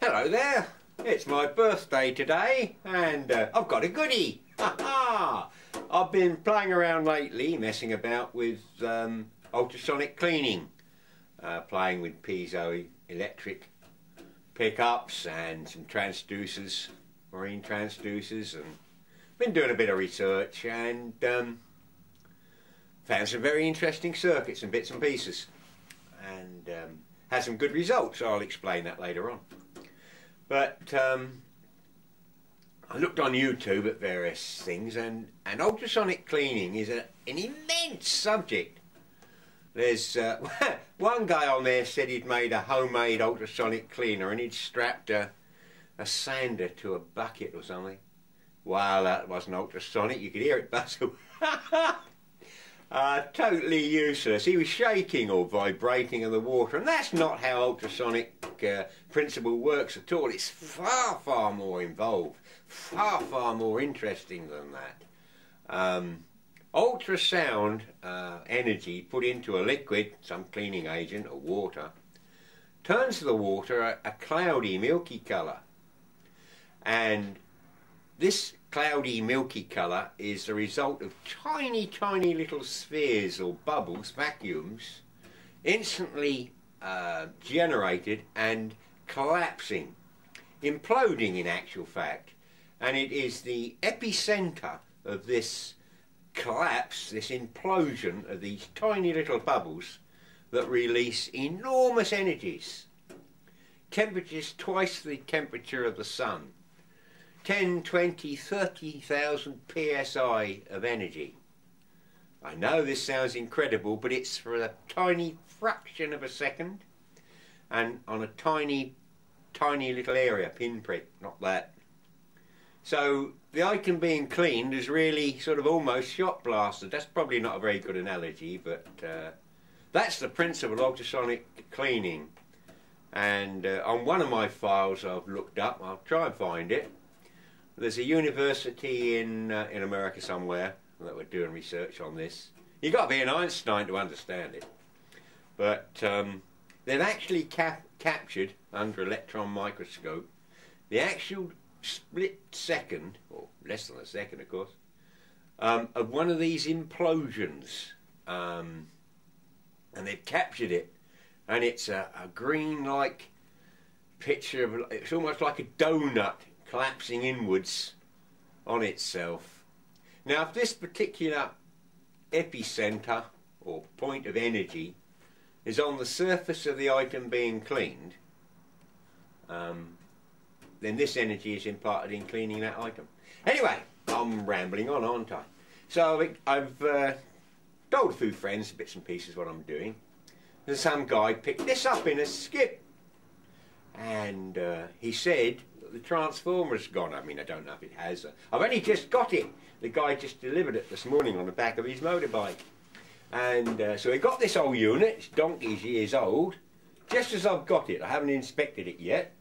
Hello there, it's my birthday today and I've got a goodie. I've been playing around lately, messing about with ultrasonic cleaning, playing with piezo electric pickups and some transducers, marine transducers, and been doing a bit of research and found some very interesting circuits and bits and pieces, and had some good results. I'll explain that later on. But I looked on YouTube at various things, and ultrasonic cleaning is an immense subject. There's one guy on there said he'd made a homemade ultrasonic cleaner and he'd strapped a sander to a bucket or something. Wow, that wasn't ultrasonic, you could hear it bustle. Totally useless. He was shaking or vibrating in the water, and that's not how ultrasonic principle works at all. It's far, far more involved, far, far more interesting than that. Ultrasound energy put into a liquid, some cleaning agent or water, turns the water a cloudy, milky colour. And this cloudy, milky colour is the result of tiny, tiny little spheres or bubbles, vacuums, instantly generated and collapsing, imploding in actual fact. And it is the epicenter of this collapse, this implosion of these tiny little bubbles that release enormous energies. Temperatures twice the temperature of the sun. 10, 20, 30,000 psi of energy. I know this sounds incredible, but it's for a tiny fraction of a second and on a tiny, tiny little area, pinprick, not that. So the item being cleaned is really sort of almost shot blasted. That's probably not a very good analogy, but that's the principle of ultrasonic cleaning. And on one of my files I've looked up, I'll try and find it. There's a university in America somewhere that were doing research on this. You've got to be an Einstein to understand it. But they've actually captured, under electron microscope, the actual split second, or less than a second of course, of one of these implosions. And they've captured it, and it's a green-like picture of, it's almost like a donut collapsing inwards on itself. Now, if this particular epicenter or point of energy is on the surface of the item being cleaned, then this energy is imparted in cleaning that item. Anyway, I'm rambling on, aren't I? So I've told a few friends bits and pieces what I'm doing. And some guy picked this up in a skip, and he said the transformer's gone. I mean, I don't know if it has. I've only just got it. The guy just delivered it this morning on the back of his motorbike. And so he got this old unit, it's donkey's years old, just as I've got it. I haven't inspected it yet.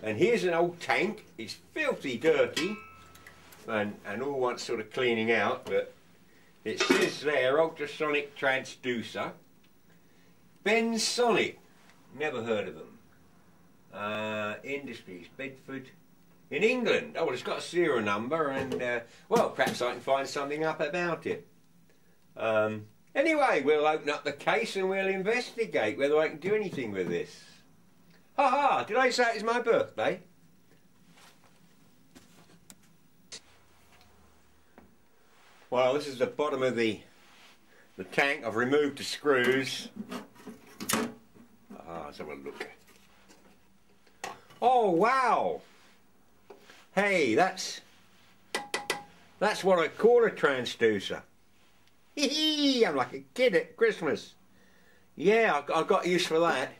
And here's an old tank. It's filthy dirty and all wants sort of cleaning out, but it says there, ultrasonic transducer. Bensonic, never heard of them. Industries, Bedford, in England. Oh, well, it's got a serial number, and well, perhaps I can find something up about it. Anyway, we'll open up the case and we'll investigate whether I can do anything with this. Ha ha! Did I say it was my birthday? Well, this is the bottom of the tank. I've removed the screws. Let's have a look. Oh wow! Hey, that's what I call a transducer. Hee hee! I'm like a kid at Christmas. Yeah, I got use for that.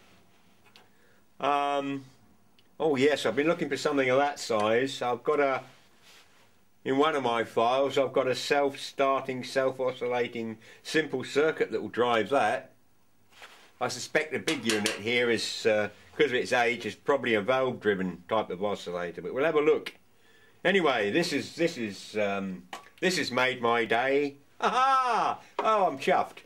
Oh yes, I've been looking for something of that size. I've got in one of my files, I've got a self-starting, self-oscillating simple circuit that will drive that. I suspect the big unit here is, because of its age, is probably a valve-driven type of oscillator, but we'll have a look. Anyway, this has made my day. Aha! Oh, I'm chuffed.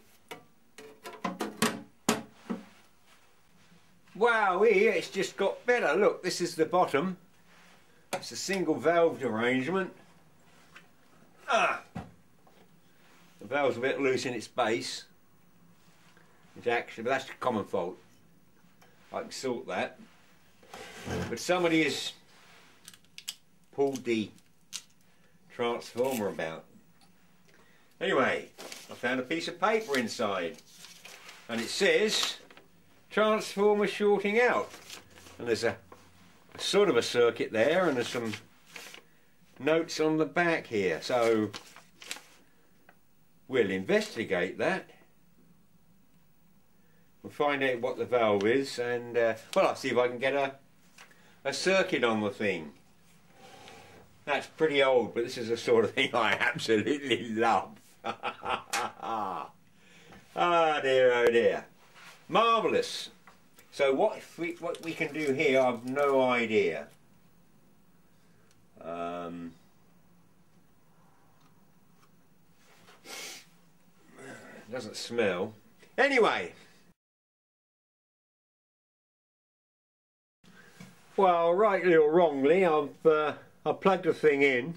Wow, here it's just got better. Look, this is the bottom. It's a single valved arrangement. The valve's a bit loose in its base. It's actually, but that's a common fault. I can sort that. But somebody has pulled the transformer about. Anyway, I found a piece of paper inside, and it says transformer shorting out, and there's a sort of a circuit there, and there's some notes on the back here, so we'll investigate that. We'll find out what the valve is, and well, I'll see if I can get a circuit on the thing. That's pretty old, but this is the sort of thing I absolutely love. Ah dear, oh dear. Marvellous. So what we can do here, I've no idea. Doesn't smell. Anyway. Well, rightly or wrongly, I've plugged the thing in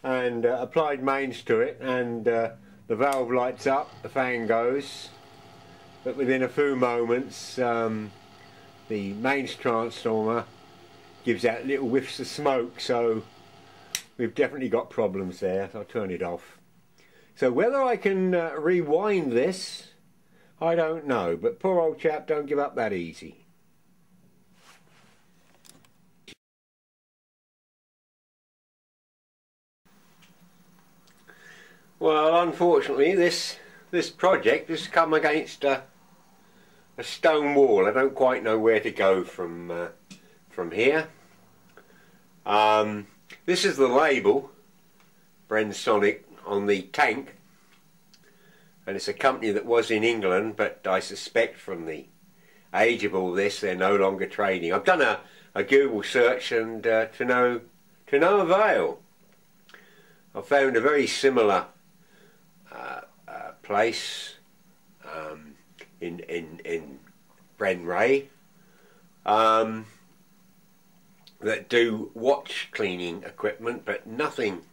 and applied mains to it, and the valve lights up, the fan goes, but within a few moments the mains transformer gives out little whiffs of smoke, so we've definitely got problems there. So I'll turn it off. So whether I can rewind this, I don't know, but poor old chap don't give up that easy. Well, unfortunately, this project has come against a stone wall. I don't quite know where to go from here. This is the label, Brensonic, on the tank, and it's a company that was in England, but I suspect from the age of all this, they're no longer trading. I've done a Google search, and to no avail. I found a very similar place in Brenray that do watch cleaning equipment, but nothing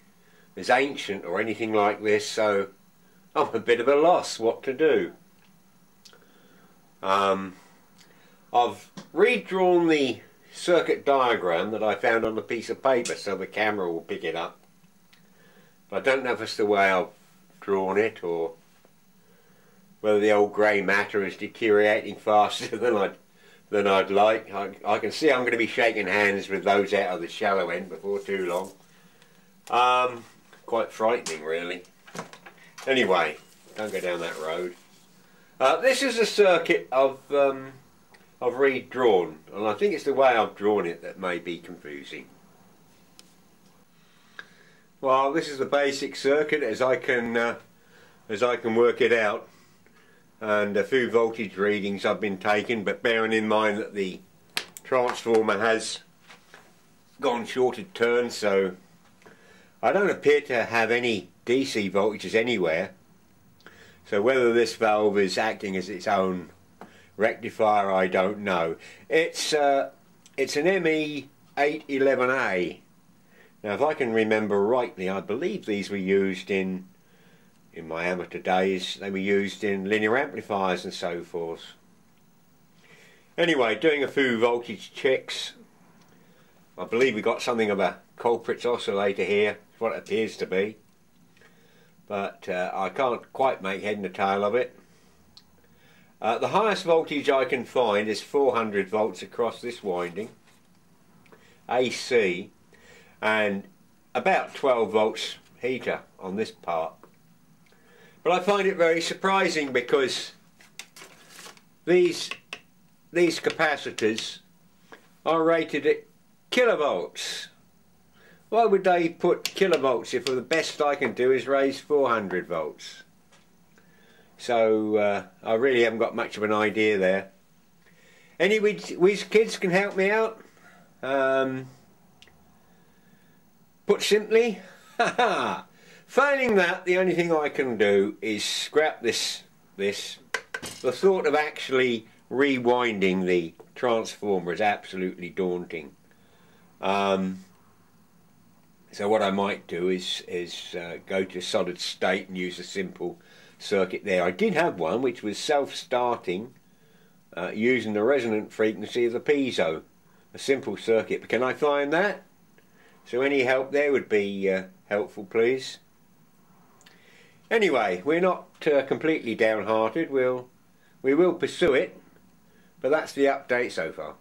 as ancient or anything like this, so I'm a bit of a loss what to do. I've redrawn the circuit diagram that I found on a piece of paper so the camera will pick it up, but I don't know if it's the way I've drawn it or whether the old grey matter is deteriorating faster than I'd like. I can see I'm going to be shaking hands with those out of the shallow end before too long. Quite frightening, really. Anyway, don't go down that road. This is a circuit I've redrawn, and I think it's the way I've drawn it that may be confusing. Well, this is the basic circuit as I can work it out, and a few voltage readings I've been taking, but bearing in mind that the transformer has gone shorted turn, so I don't appear to have any DC voltages anywhere. So whether this valve is acting as its own rectifier, I don't know. It's an ME811A. Now, if I can remember rightly, I believe these were used in my amateur days. They were used in linear amplifiers and so forth. Anyway, doing a few voltage checks. I believe we got something of a culprit's oscillator here, what it appears to be, but I can't quite make head and tail of it. The highest voltage I can find is 400 volts across this winding, AC, and about 12 volts heater on this part. But I find it very surprising because these capacitors are rated at kilovolts. Why would they put kilovolts if the best I can do is raise 400 volts? So I really haven't got much of an idea there. Any whiz kids can help me out? Put simply, failing that, the only thing I can do is scrap this. The thought of actually rewinding the transformer is absolutely daunting. So what I might do is go to solid state and use a simple circuit there. I did have one which was self-starting using the resonant frequency of the piezo, a simple circuit. But can I find that? So any help there would be helpful, please. Anyway, we're not completely downhearted. We will pursue it, but that's the update so far.